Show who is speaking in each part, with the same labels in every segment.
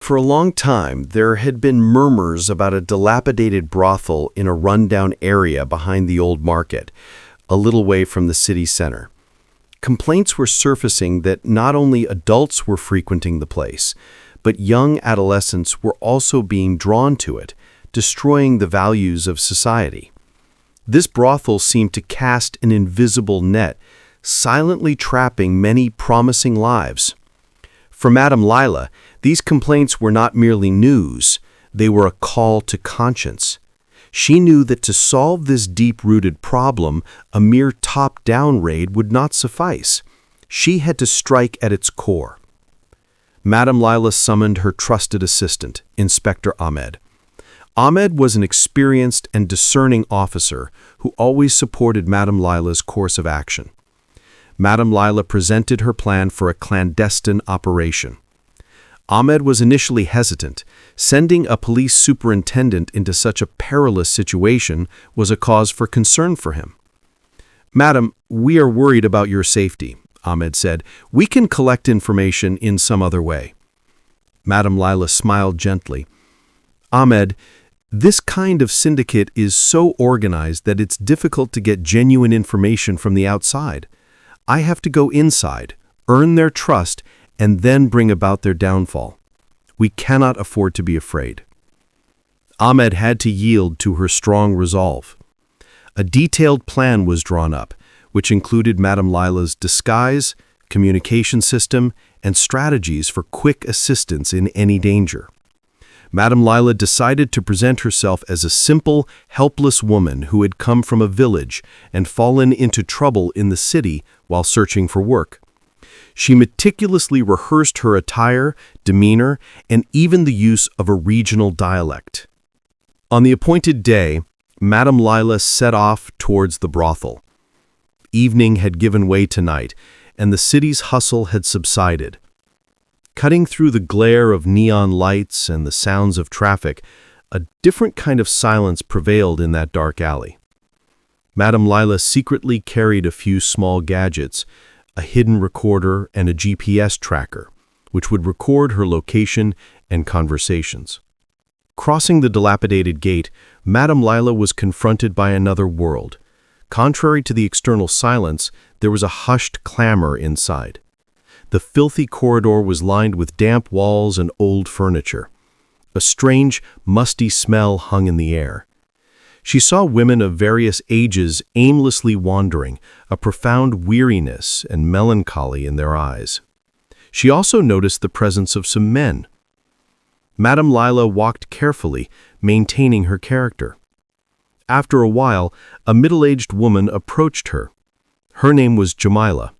Speaker 1: For a long time, there had been murmurs about a dilapidated brothel in a rundown area behind the old market, a little way from the city center. Complaints were surfacing that not only adults were frequenting the place, but young adolescents were also being drawn to it, destroying the values of society. This brothel seemed to cast an invisible net, silently trapping many promising lives. For Madame Lila, these complaints were not merely news, they were a call to conscience. She knew that to solve this deep-rooted problem, a mere top-down raid would not suffice. She had to strike at its core. Madame Lila summoned her trusted assistant, Inspector Ahmed. Ahmed was an experienced and discerning officer who always supported Madame Lila's course of action. Madame Lila presented her plan for a clandestine operation. Ahmed was initially hesitant. Sending a police superintendent into such a perilous situation was a cause for concern for him. "Madam, we are worried about your safety," Ahmed said. "We can collect information in some other way." Madame Lila smiled gently. "Ahmed, this kind of syndicate is so organized that it's difficult to get genuine information from the outside. I have to go inside, earn their trust, and then bring about their downfall. We cannot afford to be afraid." Ahmed had to yield to her strong resolve. A detailed plan was drawn up, which included Madame Lila's disguise, communication system, and strategies for quick assistance in any danger. Madame Lila decided to present herself as a simple, helpless woman who had come from a village and fallen into trouble in the city while searching for work. She meticulously rehearsed her attire, demeanor, and even the use of a regional dialect. On the appointed day, Madame Lila set off towards the brothel. Evening had given way to night, and the city's hustle had subsided. Cutting through the glare of neon lights and the sounds of traffic, a different kind of silence prevailed in that dark alley. Madame Lila secretly carried a few small gadgets, a hidden recorder and a GPS tracker, which would record her location and conversations. Crossing the dilapidated gate, Madame Lila was confronted by another world. Contrary to the external silence, there was a hushed clamor inside. The filthy corridor was lined with damp walls and old furniture. A strange, musty smell hung in the air. She saw women of various ages aimlessly wandering, a profound weariness and melancholy in their eyes. She also noticed the presence of some men. Madame Lila walked carefully, maintaining her character. After a while, a middle-aged woman approached her. Her name was Jamila.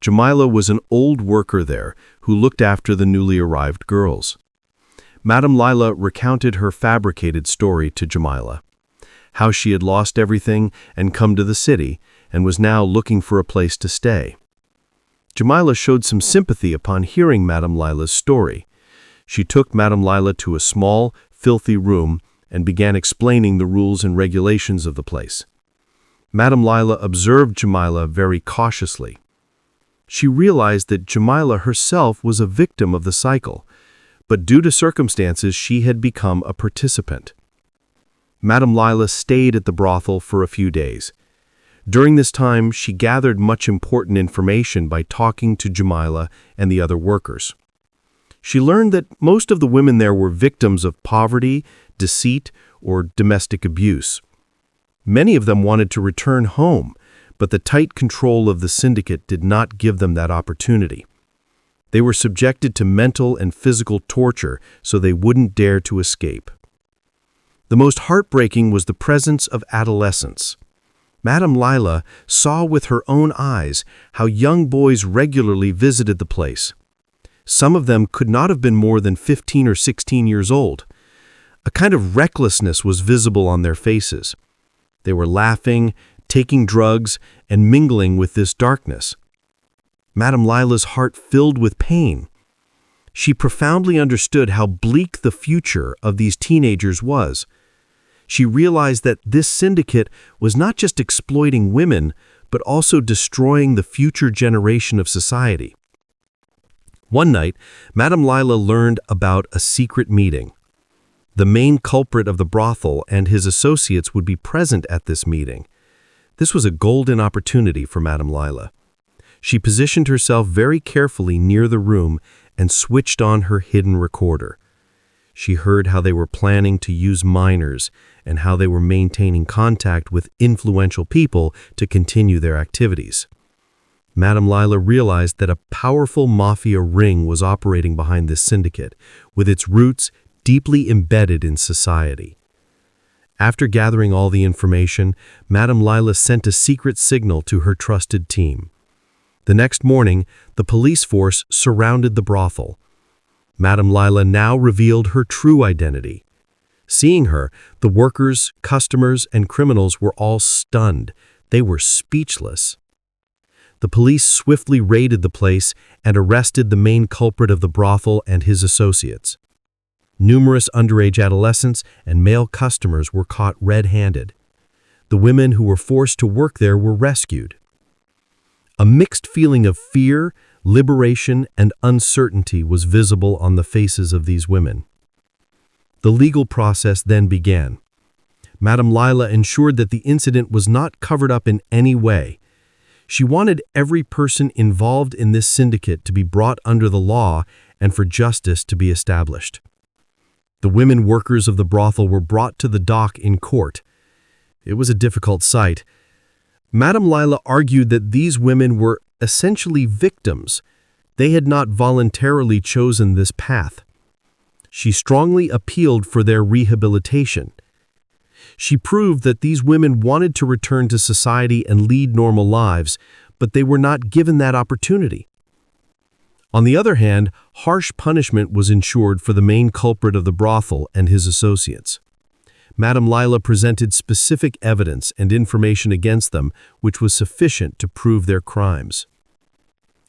Speaker 1: Jamila was an old worker there who looked after the newly arrived girls. Madame Lila recounted her fabricated story to Jamila, how she had lost everything and come to the city and was now looking for a place to stay. Jamila showed some sympathy upon hearing Madame Lila's story. She took Madame Lila to a small, filthy room and began explaining the rules and regulations of the place. Madame Lila observed Jamila very cautiously. She realized that Jamila herself was a victim of the cycle, but due to circumstances she had become a participant. Madame Lila stayed at the brothel for a few days. During this time, she gathered much important information by talking to Jamila and the other workers. She learned that most of the women there were victims of poverty, deceit, or domestic abuse. Many of them wanted to return home, but the tight control of the syndicate did not give them that opportunity. They were subjected to mental and physical torture so they wouldn't dare to escape. The most heartbreaking was the presence of adolescents. Madame Lila saw with her own eyes how young boys regularly visited the place. Some of them could not have been more than 15 or 16 years old. A kind of recklessness was visible on their faces. They were laughing, taking drugs, and mingling with this darkness. Madame Lila's heart filled with pain. She profoundly understood how bleak the future of these teenagers was. She realized that this syndicate was not just exploiting women, but also destroying the future generation of society. One night, Madame Lila learned about a secret meeting. The main culprit of the brothel and his associates would be present at this meeting. This was a golden opportunity for Madame Lila. She positioned herself very carefully near the room and switched on her hidden recorder. She heard how they were planning to use minors and how they were maintaining contact with influential people to continue their activities. Madame Lila realized that a powerful mafia ring was operating behind this syndicate, with its roots deeply embedded in society. After gathering all the information, Madame Lila sent a secret signal to her trusted team. The next morning, the police force surrounded the brothel. Madame Lila now revealed her true identity. Seeing her, the workers, customers, and criminals were all stunned. They were speechless. The police swiftly raided the place and arrested the main culprit of the brothel and his associates. Numerous underage adolescents and male customers were caught red-handed. The women who were forced to work there were rescued. A mixed feeling of fear, liberation, and uncertainty was visible on the faces of these women. The legal process then began. Madame Lila ensured that the incident was not covered up in any way. She wanted every person involved in this syndicate to be brought under the law and for justice to be established. The women workers of the brothel were brought to the dock in court. It was a difficult sight. Madame Lila argued that these women were essentially victims. They had not voluntarily chosen this path. She strongly appealed for their rehabilitation. She proved that these women wanted to return to society and lead normal lives, but they were not given that opportunity. On the other hand, harsh punishment was ensured for the main culprit of the brothel and his associates. Madame Lila presented specific evidence and information against them, which was sufficient to prove their crimes.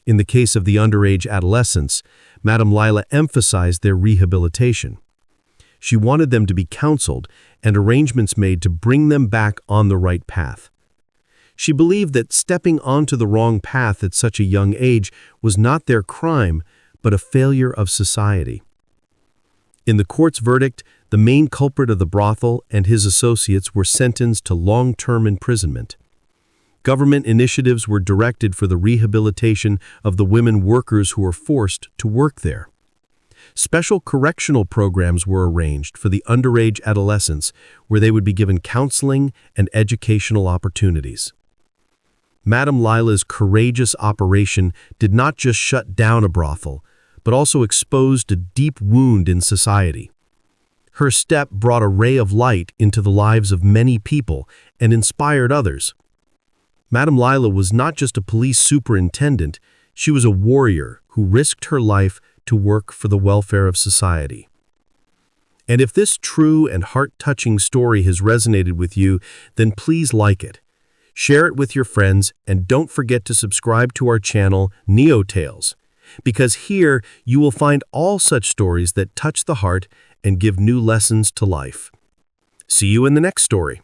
Speaker 1: In the case of the underage adolescents, Madame Lila emphasized their rehabilitation. She wanted them to be counseled and arrangements made to bring them back on the right path. She believed that stepping onto the wrong path at such a young age was not their crime, but a failure of society. In the court's verdict, the main culprit of the brothel and his associates were sentenced to long-term imprisonment. Government initiatives were directed for the rehabilitation of the women workers who were forced to work there. Special correctional programs were arranged for the underage adolescents where they would be given counseling and educational opportunities. Madame Lila's courageous operation did not just shut down a brothel, but also exposed a deep wound in society. Her step brought a ray of light into the lives of many people and inspired others. Madame Lila was not just a police superintendent, she was a warrior who risked her life to work for the welfare of society. And if this true and heart-touching story has resonated with you, then please like it. Share it with your friends and don't forget to subscribe to our channel, NeoTales, because here you will find all such stories that touch the heart and give new lessons to life. See you in the next story.